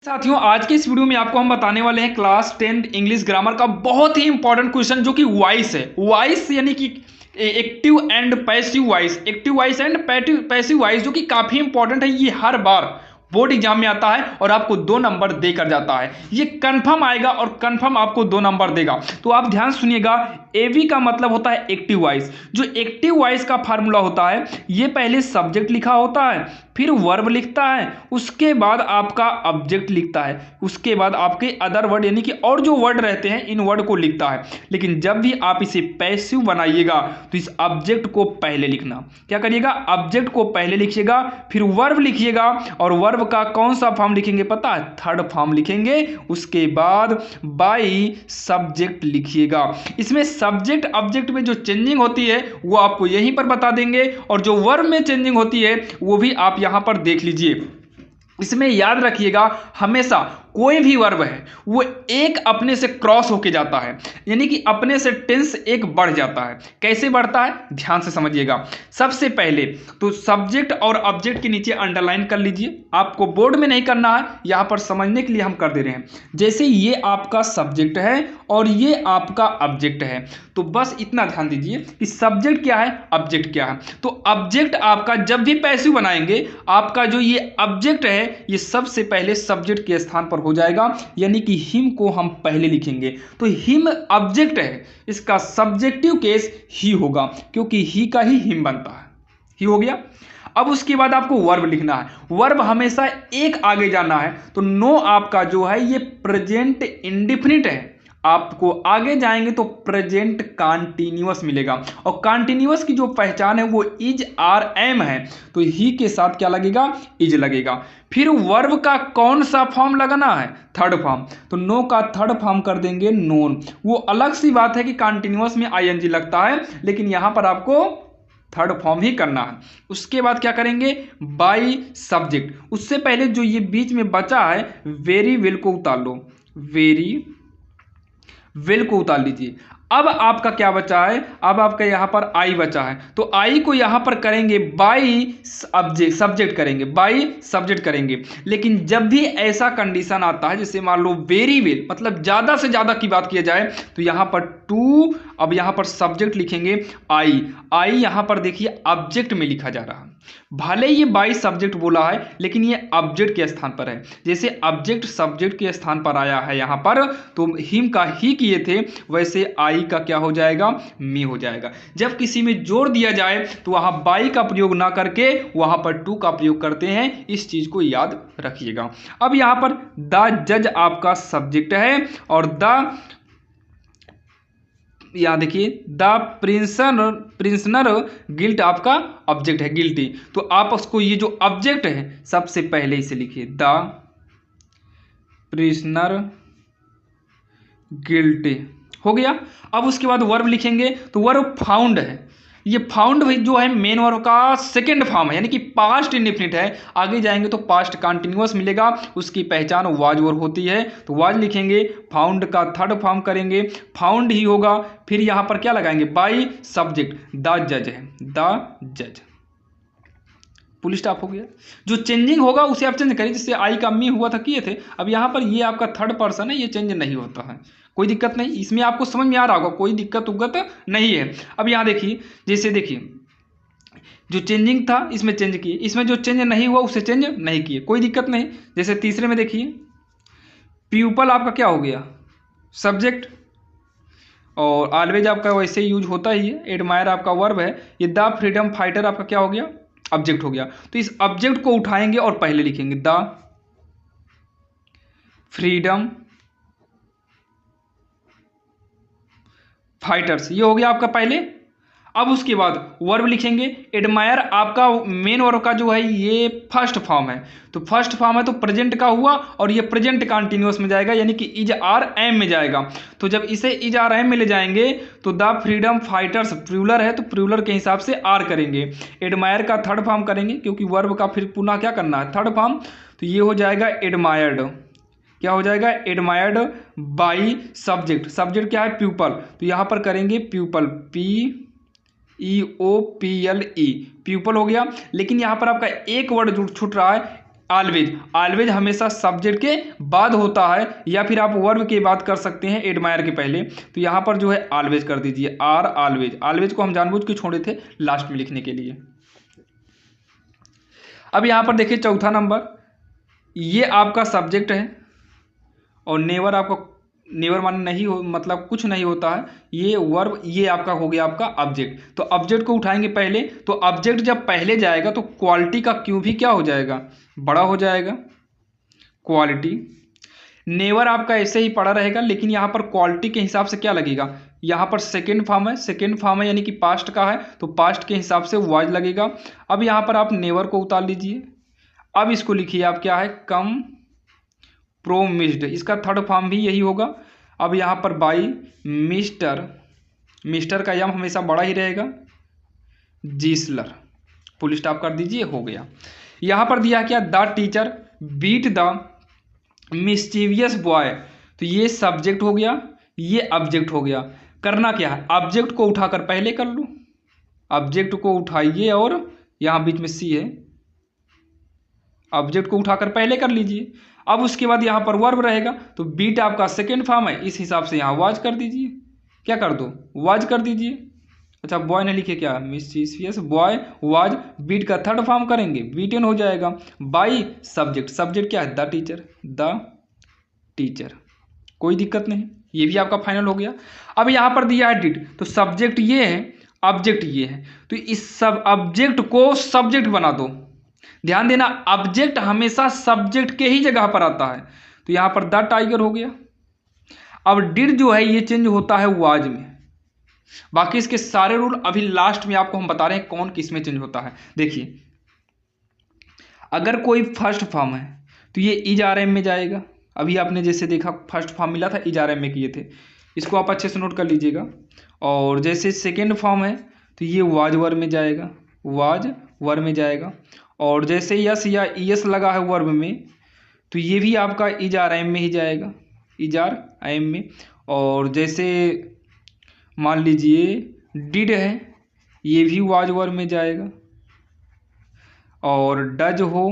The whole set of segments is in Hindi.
साथियों, आज के इस वीडियो में आपको हम बताने वाले हैं क्लास 10 इंग्लिश ग्रामर का बहुत ही इंपॉर्टेंट क्वेश्चन जो कि वॉइस है। वॉइस यानी कि active and passive voice, active voice and passive voice, जो कि काफी इंपॉर्टेंट है। ये हर बार बोर्ड एग्जाम में आता है और आपको 2 नंबर देकर जाता है। ये कंफर्म आएगा और कंफर्म आपको 2 नंबर देगा। तो आप ध्यान सुनिएगा, एवी का मतलब होता है एक्टिव वॉइस। जो एक्टिव वॉइस का फार्मूला होता है, ये पहले सब्जेक्ट लिखा होता है, फिर वर्ब लिखता है, उसके बाद आपका ऑब्जेक्ट लिखता है, उसके बाद आपके अदर वर्ड यानी कि और जो वर्ड रहते हैं इन वर्ड को लिखता है। लेकिन जब भी आप इसे पैसिव बनाइएगा तो इस ऑब्जेक्ट को पहले लिखना। क्या करिएगा, ऑब्जेक्ट को पहले लिखिएगा, फिर वर्ब लिखिएगा, और वर्ब का कौन सा फॉर्म लिखेंगे पता है? थर्ड फॉर्म लिखेंगे। उसके बाद बाई सब्जेक्ट लिखिएगा। इसमें सब्जेक्ट ऑब्जेक्ट में जो चेंजिंग होती है वो आपको यहीं पर बता देंगे, और जो वर्ब में चेंजिंग होती है वो भी आप यहां पर देख लीजिए। इसमें याद रखिएगा, हमेशा कोई भी वर्ब है वो एक अपने से क्रॉस होके जाता है, यानी कि अपने से टेंस एक बढ़ जाता है। कैसे बढ़ता है, ध्यान से समझिएगा। सबसे पहले तो सब्जेक्ट और ऑब्जेक्ट के नीचे अंडरलाइन कर लीजिए। आपको बोर्ड में नहीं करना है, यहां पर समझने के लिए हम कर दे रहे हैं। जैसे ये आपका सब्जेक्ट है और ये आपका ऑब्जेक्ट है, तो बस इतना ध्यान दीजिए कि सब्जेक्ट क्या है, ऑब्जेक्ट क्या है। तो ऑब्जेक्ट आपका जब भी पैसिव बनाएंगे, आपका जो ये ऑब्जेक्ट है ये सबसे पहले सब्जेक्ट के स्थान पर हो जाएगा, यानी कि हिम को हम पहले लिखेंगे। तो हिम ऑब्जेक्ट है, इसका सब्जेक्टिव केस ही होगा, क्योंकि ही का ही हिम बनता है। ही हो गया। अब उसके बाद आपको वर्ब लिखना है। वर्ब हमेशा एक आगे जाना है, तो नो आपका जो है ये प्रेजेंट इंडिफिनिट है। आपको आगे जाएंगे तो प्रेजेंट कॉन्टिन्यूअस मिलेगा, और कॉन्टिन्यूअस की जो पहचान है वो इज आर एम है। तो ही के साथ क्या लगेगा, इज लगेगा। फिर वर्ब का कौन सा फॉर्म लगाना है, थर्ड फॉर्म। तो नो का थर्ड फॉर्म कर देंगे नोन। वो अलग सी बात है कि कॉन्टिन्यूअस में आईएनजी लगता है, लेकिन यहां पर आपको थर्ड फॉर्म ही करना है। उसके बाद क्या करेंगे, बाई सब्जेक्ट। उससे पहले जो ये बीच में बचा है वेरी वेल को उतार लो, वेरी वेल को उतार लीजिए। अब आपका क्या बचा है, अब आपका यहां पर आई बचा है, तो आई को यहां पर करेंगे बाई ऑब्जेक्ट, सब्जेक्ट करेंगे, बाई सब्जेक्ट करेंगे। लेकिन जब भी ऐसा कंडीशन आता है, जैसे मान लो वेरी वेल मतलब ज्यादा से ज्यादा की बात किया जाए, तो यहां पर टू, अब यहां पर सब्जेक्ट लिखेंगे आई। आई यहां पर देखिए ऑब्जेक्ट में लिखा जा रहा है। भले ये बाई सब्जेक्ट बोला है, लेकिन ये ऑब्जेक्ट के स्थान पर है। जैसे ऑब्जेक्ट सब्जेक्ट के स्थान पर आया है यहां पर, तो हिम का ही किए थे, वैसे आई का क्या हो जाएगा, मी हो जाएगा। जब किसी में जोड़ दिया जाए तो वहां बाई का प्रयोग ना करके वहां पर टू का प्रयोग करते हैं। इस चीज को याद रखिएगा। अब यहां पर द जज आपका सब्जेक्ट है, और द, यहां देखिए द प्रिंसनर गिल्ट आपका ऑब्जेक्ट है, गिल्टी। तो आप उसको ये जो ऑब्जेक्ट है सबसे पहले इसे लिखिए, द प्रिजनर गिल्टी हो गया। अब उसके बाद वर्ब लिखेंगे, तो वर्ब फाउंड है। ये फाउंड जो है मेन वर्ब का सेकंड फॉर्म है, यानी कि पास्ट इंडेफिनिट है। आगे जाएंगे तो पास्ट कंटिन्यूअस मिलेगा, उसकी पहचान वाज वर्ब होती है, तो वाज लिखेंगे। फाउंड का थर्ड फॉर्म करेंगे, फाउंड ही होगा। फिर यहां पर क्या लगाएंगे, बाई सब्जेक्ट, द जज है, द जज, फुल स्टॉप हो गया। जो चेंजिंग होगा उसे आप चेंज करिए, जिससे आई का मी हुआ था किए थे। अब यहां पर ये आपका थर्ड पर्सन है, ये चेंज नहीं होता है, कोई दिक्कत नहीं। इसमें आपको समझ में आ रहा होगा, कोई दिक्कत उगत नहीं है। अब यहां देखिए, जैसे देखिए जो चेंजिंग था इसमें चेंज किए, इसमें जो चेंज नहीं हुआ उसे चेंज नहीं किए, कोई दिक्कत नहीं। जैसे तीसरे में देखिए, प्यूपल आपका क्या हो गया, सब्जेक्ट, और ऑलवेज आपका वैसे यूज होता ही है। एडमायर आपका वर्ब है। ये द फ्रीडम फाइटर आपका क्या हो गया, ऑब्जेक्ट हो गया। तो इस ऑब्जेक्ट को उठाएंगे और पहले लिखेंगे द फ्रीडम फाइटर्स, ये हो गया आपका पहले। अब उसके बाद वर्ब लिखेंगे। एडमायर आपका मेन वर्ब का जो है ये फर्स्ट फॉर्म है, तो फर्स्ट फॉर्म है तो प्रेजेंट का हुआ, और ये प्रेजेंट कंटिन्यूअस में जाएगा, यानी कि इज आर एम में जाएगा। तो जब इसे इज आर एम में ले जाएंगे तो द फ्रीडम फाइटर्स प्लूरल है, तो प्लूरल के हिसाब से आर करेंगे। एडमायर का थर्ड फॉर्म करेंगे, क्योंकि वर्ब का फिर पुनः क्या करना है, थर्ड फॉर्म। तो ये हो जाएगा एडमायर्ड, क्या हो जाएगा, एडमायर्ड बाई सब्जेक्ट। सब्जेक्ट क्या है, प्यूपल, तो यहां पर करेंगे people, P E O P L E, people हो गया। लेकिन यहां पर आपका एक वर्ड छूट रहा है, ऑलवेज, ऑलवेज हमेशा सब्जेक्ट के बाद होता है, या फिर आप वर्ब की बात कर सकते हैं एडमायर के पहले। तो यहाँ पर जो है ऑलवेज कर दीजिए, आर ऑलवेज। ऑलवेज को हम जानबूझ के छोड़े थे लास्ट में लिखने के लिए। अब यहाँ पर देखिए चौथा नंबर, ये आपका सब्जेक्ट है और नेवर आपका, नेवर माने नहीं हो, मतलब कुछ नहीं होता है, ये वर्ब, ये आपका हो गया आपका ऑब्जेक्ट। तो ऑब्जेक्ट को उठाएंगे पहले, तो ऑब्जेक्ट जब पहले जाएगा तो क्वालिटी का क्यू भी क्या हो जाएगा, बड़ा हो जाएगा, क्वालिटी। नेवर आपका ऐसे ही पड़ा रहेगा, लेकिन यहाँ पर क्वालिटी के हिसाब से क्या लगेगा, यहाँ पर सेकेंड फॉर्म है, सेकेंड फॉर्म है यानी कि पास्ट का है, तो पास्ट के हिसाब से वाज लगेगा। अब यहाँ पर आप नेवर को उतार लीजिए, अब इसको लिखिए आप क्या है, कम प्रोमिस्ड, इसका थर्ड फॉर्म भी यही होगा। अब यहाँ पर बाई मिस्टर, मिस्टर का यम हमेशा बड़ा ही रहेगा, जीसलर, फुल स्टॉप कर दीजिए, हो गया। यहाँ पर दिया क्या, the teacher beat the mischievous boy, तो ये सब्जेक्ट हो गया, ये ऑब्जेक्ट हो गया। करना क्या है, ऑब्जेक्ट को उठाकर पहले कर लो, ऑब्जेक्ट को उठाइए और यहाँ बीच में सी है, ऑब्जेक्ट को उठाकर पहले कर लीजिए। अब उसके बाद यहाँ पर वर्ब रहेगा, तो बीट आपका सेकेंड फॉर्म है, इस हिसाब से यहाँ वाज कर दीजिए, क्या कर दो, वाज कर दीजिए। अच्छा बॉय ने लिखे क्या, मिस्चीवियस बॉय वाज, बीट का थर्ड फॉर्म करेंगे, बीटेन हो जाएगा। बाई सब्जेक्ट, सब्जेक्ट क्या है, द टीचर, द टीचर, कोई दिक्कत नहीं, ये भी आपका फाइनल हो गया। अब यहाँ पर दिया है डिड, तो सब्जेक्ट ये है, ऑब्जेक्ट ये है, तो इस सब ऑब्जेक्ट को सब्जेक्ट बना दो। ध्यान देना, ऑब्जेक्ट हमेशा सब्जेक्ट के ही जगह पर आता है, तो यहां पर द टाइगर हो गया। अब डिड जो है ये चेंज होता है वाज में, बाकी इसके सारे रूल अभी लास्ट में आपको हम बता रहे हैं कौन किस में चेंज होता है। देखिए अगर कोई फर्स्ट फॉर्म है तो ये इज आर एम में जाएगा, अभी आपने जैसे देखा फर्स्ट फॉर्म मिला था इज आर एम में किए थे, इसको आप अच्छे से नोट कर लीजिएगा। और जैसे सेकेंड फॉर्म है तो ये वाज वर्ब में जाएगा, वाज वर्ब में जाएगा। और जैसे यस या ईएस लगा है वर्ब में, तो ये भी आपका इज आर एम में ही जाएगा, इज आर एम में। और जैसे मान लीजिए डिड है, ये भी वाज वर्ब में जाएगा। और डज हो,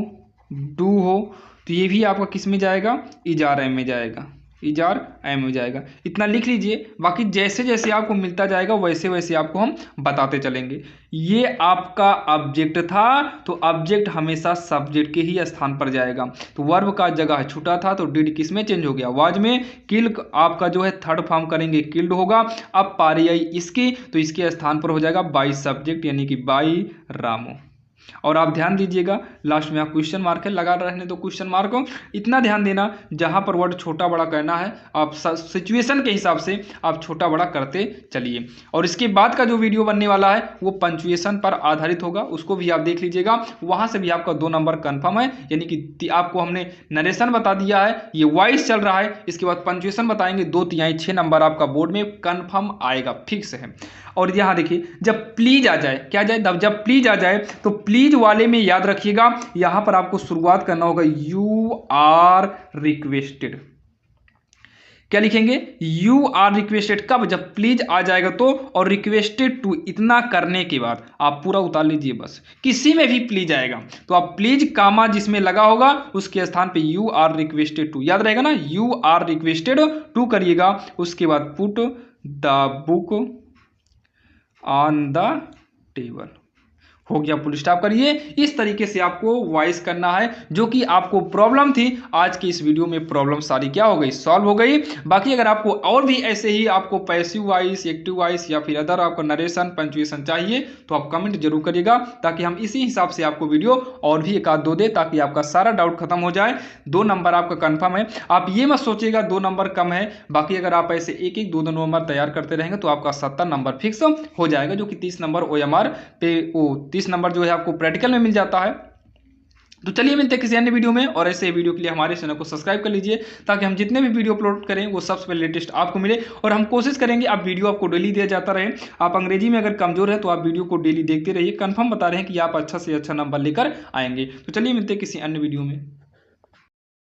डू हो, तो ये भी आपका किस में जाएगा, इज आर एम में जाएगा, इज आर एम में जाएगा। इतना लिख लीजिए, बाकी जैसे जैसे आपको मिलता जाएगा वैसे वैसे आपको हम बताते चलेंगे। ये आपका ऑब्जेक्ट था, तो ऑब्जेक्ट हमेशा सब्जेक्ट के ही स्थान पर जाएगा। तो वर्ब का जगह छूटा था, तो डिड किस में चेंज हो गया, वाज में। किल आपका जो है थर्ड फॉर्म करेंगे, किल्ड होगा। अब पारी आई इसकी, तो इसके स्थान पर हो जाएगा बाई सब्जेक्ट यानी कि बाई रामू। और आप ध्यान दीजिएगा लास्ट में आप क्वेश्चन मार्क है, लगा रहने दो क्वेश्चन मार्क को। इतना ध्यान देना, जहां पर वर्ड छोटा बड़ा करना है आप सिचुएशन के हिसाब से आप छोटा बड़ा करते चलिए। और इसके बाद का जो वीडियो बनने वाला है वो पंक्चुएशन पर आधारित होगा, उसको भी आप देख लीजिएगा, वहां से भी आपका 2 नंबर कन्फर्म है। यानी कि आपको हमने नरेशन बता दिया है, ये वॉइस चल रहा है, इसके बाद पंक्चुएशन बताएंगे, 2 तिहाई 6 नंबर आपका बोर्ड में कन्फर्म आएगा, फिक्स है। और यहाँ देखिए जब प्लीज आ जाए, क्या जाए, जब प्लीज आ जाए तो प्लीज वाले में याद रखिएगा, यहां पर आपको शुरुआत करना होगा यू आर रिक्वेस्टेड। क्या लिखेंगे, यू आर रिक्वेस्टेड, कब, जब प्लीज आ जाएगा तो। और रिक्वेस्टेड टू, इतना करने के बाद आप पूरा उतार लीजिए, बस किसी में भी प्लीज आएगा तो आप प्लीज कामा जिसमें लगा होगा उसके स्थान पे यू आर रिक्वेस्टेड टू, याद रहेगा ना, यू आर रिक्वेस्टेड टू करिएगा। उसके बाद put the book on the table, हो गया, फुल स्टॉप करिए। इस तरीके से आपको वॉइस करना है, जो कि आपको प्रॉब्लम थी आज की इस वीडियो में, प्रॉब्लम सारी क्या हो गई, सॉल्व हो गई। बाकी अगर आपको और भी ऐसे ही आपको पैसिव वॉइस, एक्टिव वॉइस या फिर अदर आपको नरेशन पंक्चुएशन चाहिए तो आप कमेंट जरूर करिएगा, ताकि हम इसी हिसाब से आपको वीडियो और भी 1-2 दे, ताकि आपका सारा डाउट खत्म हो जाए। 2 नंबर आपका कन्फर्म है, आप ये मत सोचिएगा 2 नंबर कम है। बाकी अगर आप ऐसे 1-1, 2-2 नंबर तैयार करते रहेंगे तो आपका 70 नंबर फिक्स हो जाएगा, जो कि 30 नंबर OMR पे 30 नंबर जो है आपको प्रैक्टिकल में मिल जाता है। तो चलिए मिलते हैं किसी अन्य वीडियो में, और ऐसे वीडियो के लिए हमारे चैनल को सब्सक्राइब कर लीजिए, ताकि हम जितने भी वीडियो अपलोड करें वो सबसे पहले लेटेस्ट आपको मिले। और हम कोशिश करेंगे आप वीडियो आपको डेली दिया जाता रहे। आप अंग्रेजी में अगर कमजोर है तो आप वीडियो को डेली देखते रहिए, कंफर्म बता रहे हैं कि आप अच्छा से अच्छा नंबर लेकर आएंगे। तो चलिए मिलते हैं किसी अन्य वीडियो में।